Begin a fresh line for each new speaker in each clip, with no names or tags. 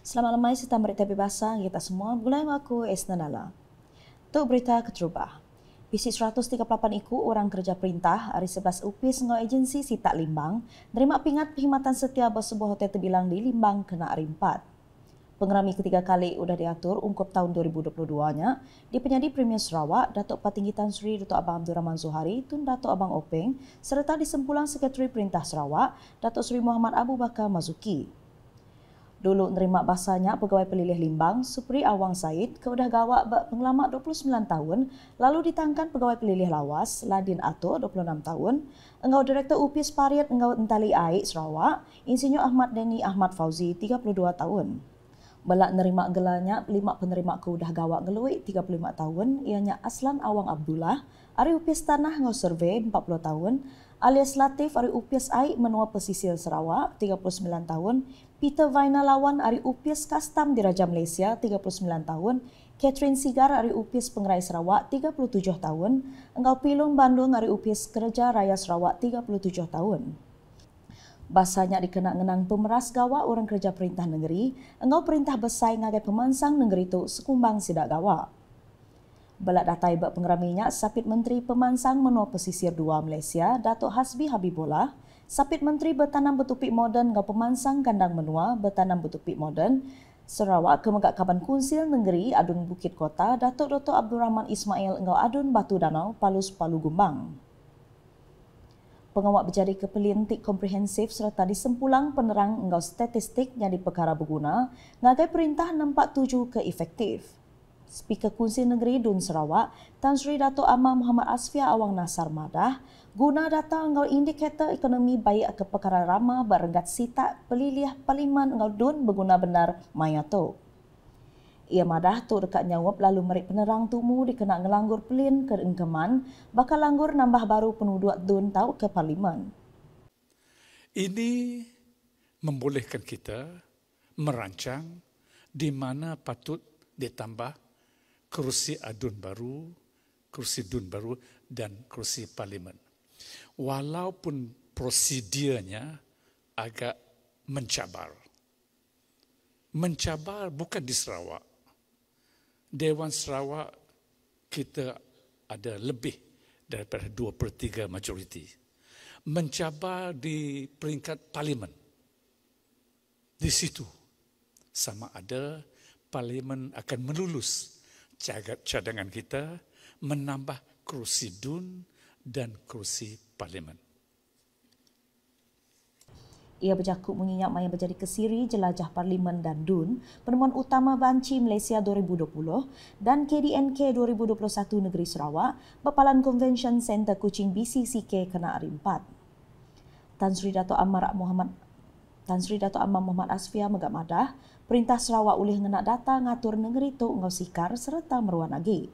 Selamat lemai serta berita bebasa kita semua. Gulai aku Esnanala. Untuk berita keterubah. Bisi 138 iku orang kerja perintah hari 11 upis ngau agensi Sitak Limbang nerima pingat perkhidmatan setia bos sebuah hotel terbilang di Limbang kena hari 4. Pengerami ketiga kali sudah diatur ungkup tahun 2022-nya di Penyadi Premier Sarawak, Datuk Patinggi Tan Sri Datuk Abang Abdul Rahman Zuhari, Tun Datuk Abang Openg serta di Sempulang Sekretari Perintah Sarawak, Datuk Sri Muhammad Abu Bakar Mazuki. Dulu nerima bahasanya Pegawai Pelilih Limbang, Supri Awang Said, keudah gawak pengalamat 29 tahun, lalu ditangkan Pegawai Pelilih Lawas, Ladin Ato, 26 tahun, Engau Direktur UPIS Pariat Engau Entali Aik Sarawak, Insinyur Ahmad Deni Ahmad Fauzi, 32 tahun. Belak nerima gelarnya 5 penerima keudah gawak ngeluik 35 tahun, ianya Aslan Awang Abdullah, Ari UPIS Tanah Ngau Survey 40 tahun, alias Latif Ari UPIS Aik Menua Pesisir Sarawak 39 tahun, Peter Vaina Lawan Ari UPIS Kastam Diraja Malaysia 39 tahun, Catherine Sigar Ari UPIS Pengerai Sarawak 37 tahun, Engau Pilung Bandung Ari UPIS Kerja Raya Sarawak 37 tahun. Bahasanya dikena ngenang pemeras gawak orang kerja perintah negeri, engau perintah besai ngagai pemansang negeri tu sekumbang sidak gawak. Belak datai bak pengeraminya Sapit Menteri Pemansang Menua Pesisir 2 Malaysia, Datuk Hasbi Habibullah, Sapit Menteri Bertanam Betupik Moden ngau Pemansang Kandang Menua Bertanam Betupik Moden, Sarawak Kemegak Kaban Kunsil Negeri Adun Bukit Kota, Datuk Dr. Abdul Rahman Ismail ngau Adun Batu Danau, Palus Palu Gumbang. Pengawak berjadi kepelintik komprehensif serta di Sempulang penerang engau statistik yang di perkara berguna, ngagai perintah 47 ke efektif. Speaker Kunsil Negeri Dun Sarawak, Tan Sri Datuk Amar Muhammad Asfia Awang Nasar Madah, guna data engau indikator ekonomi baik ke perkara rama berenggat sitak pelilih Parlimen engau Dun berguna benar mayato. Ia madah tu dekat nyawab lalu merik penerang tumu dikena ngelanggur pelin ke engkeman, bakal langgur nambah baru penduduk Dun tau ke Parlimen.
Ini membolehkan kita merancang di mana patut ditambah kerusi adun baru, kerusi dun baru dan kerusi parlimen. Walaupun prosedurnya agak mencabar. Mencabar bukan di Sarawak. Dewan Sarawak kita ada lebih daripada 2/3 majoriti. Mencabar di peringkat parlimen. Di situ sama ada parlimen akan melulus cadangan kita menambah kerusi dun dan kerusi parlimen.
Ia berjakut mengingat maya berjadi kesiri jelajah Parlimen dan DUN, Pertemuan Utama Banci Malaysia 2020 dan KDNK 2021 Negeri Sarawak, Bepalan Convention Center Kuching BCCK kena hari 4. Tan Sri Datuk Amar Muhammad Asfia megak madah, Perintah Sarawak ulih ngenak data ngatur negeri tu ngau sikar serta meruan lagi.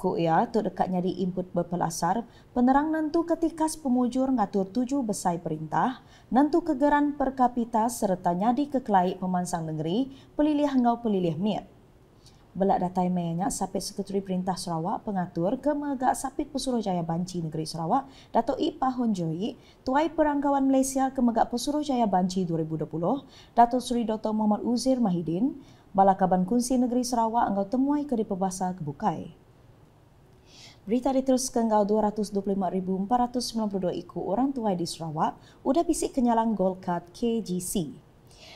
Ku ia tu dekatnya di input berpelasar, penerang nantu ketikas pemujur ngatur 7 besai perintah, nantu kegeran per kapita serta nyadi kekelai pemansang negeri, pelilih ngau pelilih miat. Belak datai mayanya Sapit Sekretari Perintah Sarawak pengatur kemegak Sapit Pesuruhjaya Banci Negeri Sarawak, Datuk Ipah Honjoi, Tuai Perangkawan Malaysia kemegak Pesuruhjaya Banci 2020, Datuk Seri Dr. Muhammad Uzir Mahidin, Balakaban Kunsi Negeri Sarawak engau temuai ke di Pebasa Kebukai. Berita diteruskan ngau 225,492 iku orang tuai di Sarawak udah bisik kenyalang Gold Card KGC.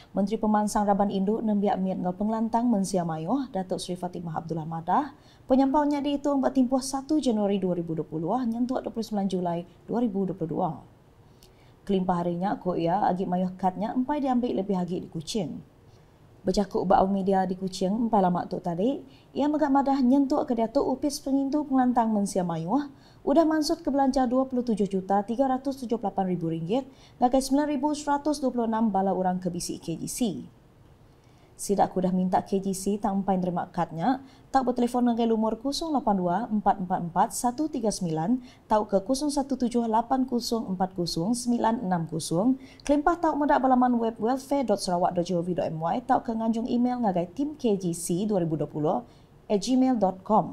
Menteri Pemansang Raban Induk nembiak miat ngau pengelantang Mensia Mayuh, Datuk Seri Fatimah Abdullah Madah, penyampaunya dihitung bertimpuh 1 Januari 2020 nyentuh 29 Julai 2022. Kelimpah harinya ko ia agi mayuh kadnya empai diambil lebih agi di Kuching. Bercakap bau media di Kuching empai lama tu tadi, ia megak madah nyentuh ke Datuk UPIS Pengintu Pengelantang Mensia Mayuh udah mansut ke belanja RM27,378,000 ngagai 9,126 bala orang ke BC KGC. Sidak ku dah minta KGC tak empai nerima kadnya, tak bertelefon ngagai lumur 082-444-139, tau ke 017-8040-960, kelimpah tau medak balaman web welfare.sarawak.gov.my, tau ke nganjung email ngagai timkgc2020@gmail.com.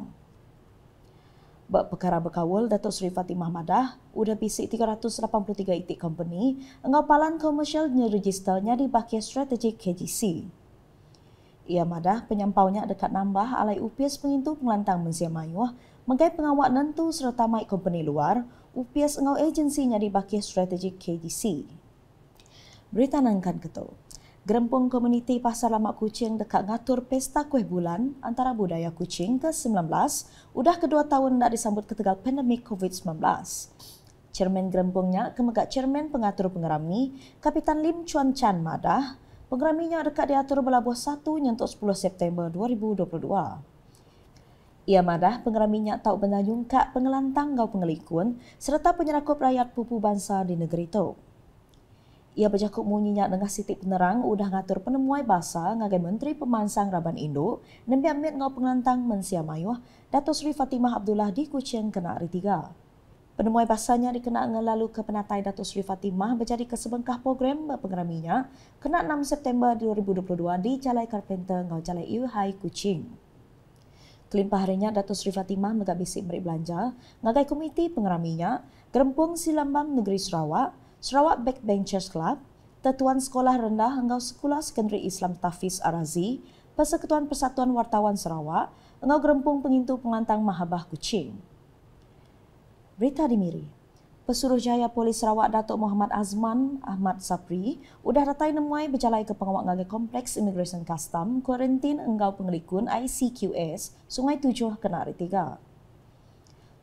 Bak perkara berkawal, Datuk Seri Fatimah Madah udah bisik 383 itik company engau palan komersial registernya di bahagian strategik KGC. Ia madah penyampaunya dekat nambah alai UPS pengintu pengelantang Mensia Mayuh menggai pengawak nentu serta mai company luar UPS engau agensinya di Bakih Strategik KDC. Berita nangkan ketu. Gerempung komuniti Pasar Lamak Kuching dekat ngatur pesta kuih bulan antara budaya Kuching ke-19 udah kedua tahun dah disambut ketegal pandemik COVID-19. Chairman gerempungnya kemegak Chairman pengatur pengerami Kapitan Lim Chuan Chan madah pengeraminya dekat diatur belabuh 1 nyentuk 10 September 2022. Ia madah pengeraminya tau benda nyungkak pengelantang gau pengelikun serta penyerakup rakyat pupu bangsa di negeri itu. Ia berjakup munyinya dengan sitik penerang udah ngatur penemuai bahasa ngagai Menteri Pemansang Raban Indo nembi amit ngau pengelantang Mensia Mayuh Datuk Seri Fatimah Abdullah di Kuching kena hari 3. Penemuai bahasanya dikena ngelalu ke penatai Datuk Seri Fatimah berjadi ke sebengkah program pengeraminya kena 6 September 2022 di Jalai Carpenter ngau Jalai Iu Hai Kuching. Kelimpah harinya Datuk Seri Fatimah megak bisik beri belanja ngagai komiti pengeraminya Gerempung Silambang Negeri Sarawak, Sarawak Backbenchers Club, Tetuan Sekolah Rendah engau Sekolah Sekondari Islam Tafiz Arazi, Persekutuan Persatuan Wartawan Sarawak, engau Gerempung Pengintu Pengelantang Mahabah Kuching. Berita di Miri. Pesuruhjaya Polis Sarawak Datuk Muhammad Azman Ahmad Sapri udah datai nemuai berjalai ke pengawak ngagai Kompleks Immigration Custom Kuarantin engau pengelikun ICQS Sungai Tujuh kena hari 3.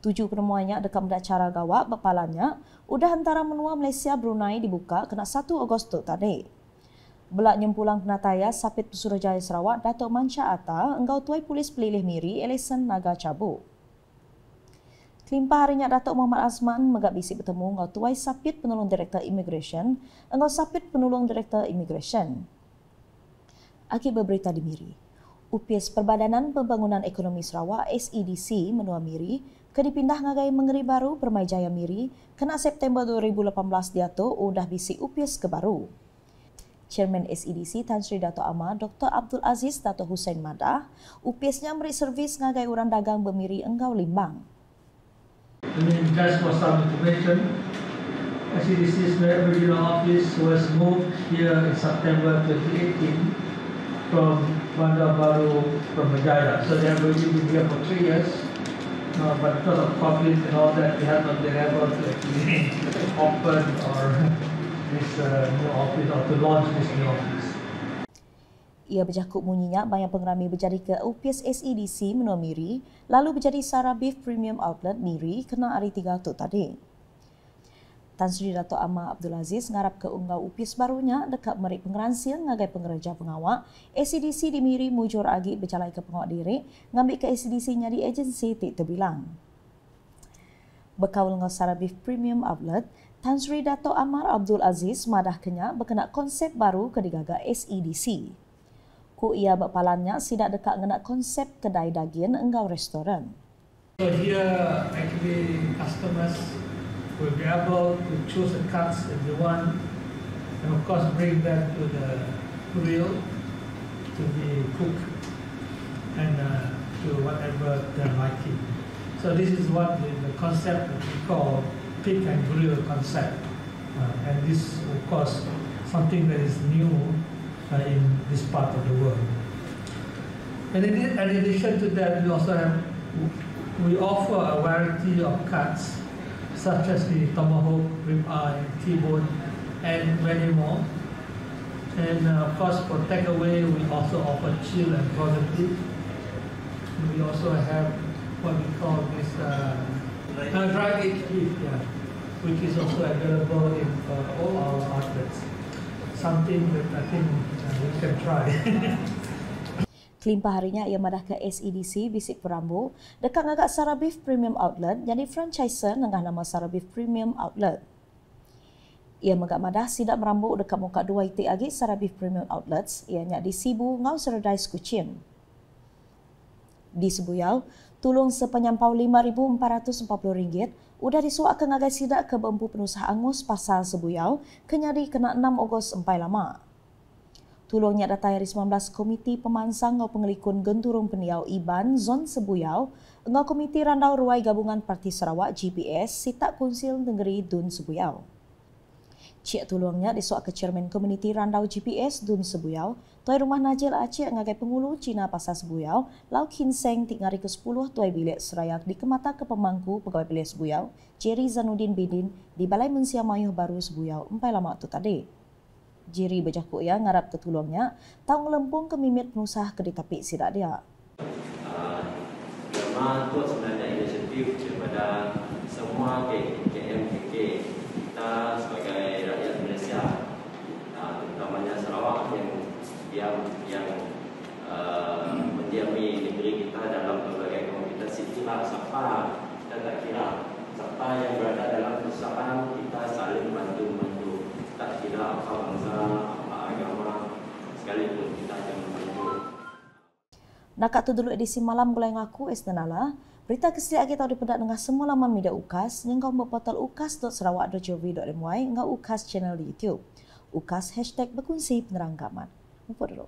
7 penemuannya dekat mendak cara gawak bepalannya udah antara menua Malaysia Brunei dibuka kena 1 Ogostus tadi. Belak nyempulang penataya Sapit Pesuruhjaya Sarawak Datuk Mansyah Atta engau tuai polis pelilih Miri Ellison Naga Cabuk. Kelimpah harinya Datuk Muhammad Azman megak bisik bertemu engau tuai Sapit Penolong Direktur Immigration engau Sapit Penolong Direktur Immigration. Akibat berita di Miri. UPS Perbadanan Pembangunan Ekonomi Sarawak SEDC menua Miri kedipindah ngagai Mengeri Baru Permai-Jaya Miri kena September 2018 diatur udah bisik UPS ke baru. Chairman SEDC Tan Sri Dato' Amar Dr. Abdul Aziz Dato' Hussein madah UPS-nya beri servis ngagai orang dagang bermiri engau Limbang.
Just for some information, SEDC's regional office was moved here in September 2018 from Bandar Baru Permai-Jaya. So they have already been here for 3 years. But because of COVID and all that, we have not been able to actually open or this new office or to launch this new office.
Ia berjakup munyinya banyak pengerami berjadi ke UPS SEDC menua Miri lalu berjadi Sara Beef Premium Outlet Miri kena hari 3 tu tadi. Tan Sri Dato' Amar Abdul Aziz ngarap ke unggau UPS barunya dekat merik pengeransia ngagai pengereja pengawak SEDC di Miri mujur agi berjalai ke pengawak diri ngambil ke SEDC-nya di agensi tik terbilang. Berkawal ngau Sara Beef Premium Outlet, Tan Sri Dato' Amar Abdul Aziz madah kenya berkena konsep baru ke digaga SEDC. Ku ia berpalannya sidak dekat ngena konsep kedai daging enggau restoran.
So here actually customers will be able to choose the cuts that they want and of course bring them to the grill to be cooked and to whatever they're liking. So this is what the concept that we call pick and grill concept. And this of course something that is new in this part of the world. And in addition to that, we offer a variety of cuts such as the tomahawk, ribeye, T-bone, and many more. And of course, for takeaway, we also offer chill and frozen beef. We also have what we call this dry aged beef, which is also available in all our outlets. Something that I think we can try.
Kelimpah harinya ia madah ke SEDC bisik perambu dekat ngagak Sara Beef Premium Outlet jadi franchiser dengan nama Sara Beef Premium Outlet. Ia megak madah sidak merambu dekat muka 2 itik agi Sara Beef Premium Outlets ianya di Sibu Ngau Seredais Kuching. Di Sibuyau, tulung sepenyampau RM5,440 udah disuak ke ngagai sidak ke Bempu Penusah Angus Pasar Sibuyau kenyadi kena 6 Ogos empai lama. Tulungnya datai hari 19 Komiti Pemansang ngau Pengelikun Genturung Pendiau Iban Zon Sibuyau ngau Komiti Randau Ruai Gabungan Parti Sarawak GPS Sitak Kunsil Negeri Dun Sibuyau. Cik tuluangnya disuak ke Chairman Komuniti Randau GPS Dun Sebuyau, Tuai Rumah Najil Aceh ngagai pengulu Cina Pasar Sebuyau, Lau Kin Seng 310 Tuai Bilik Seraya di Kemata ke Pemangku Pegawai Bilik Sebuyau, Jerry Zanuddin Bidin di Balai Mensia Mayuh Baru Sebuyau, empai lama tu tadi. Jerry berjakuk ya ngarap ke tuluangnya, tahu ngelempung ke mimit penusah ke ditapik sidak dia.
Itu sebenarnya inisiatif daripada semua KMKK kita sebagai rakyat Malaysia, terutamanya Sarawak yang mendiami negeri kita dalam berbagai komunitas. Itulah siapa kita tak kira, siapa yang berada dalam kesusahan kita saling bantu-bantu, tak kira apa bangsa, apa agama, sekalipun kita akan membantu.
Nakak tu dulu edisi malam gulai ngaku Esnanala. Berita keseliak kita dipendak dengan semua laman media UKAS yang kau berportal ukas.sarawak.gov.my ngau UKAS channel di YouTube. UKAS #berkongsi penerangkaman. Mumput dulu.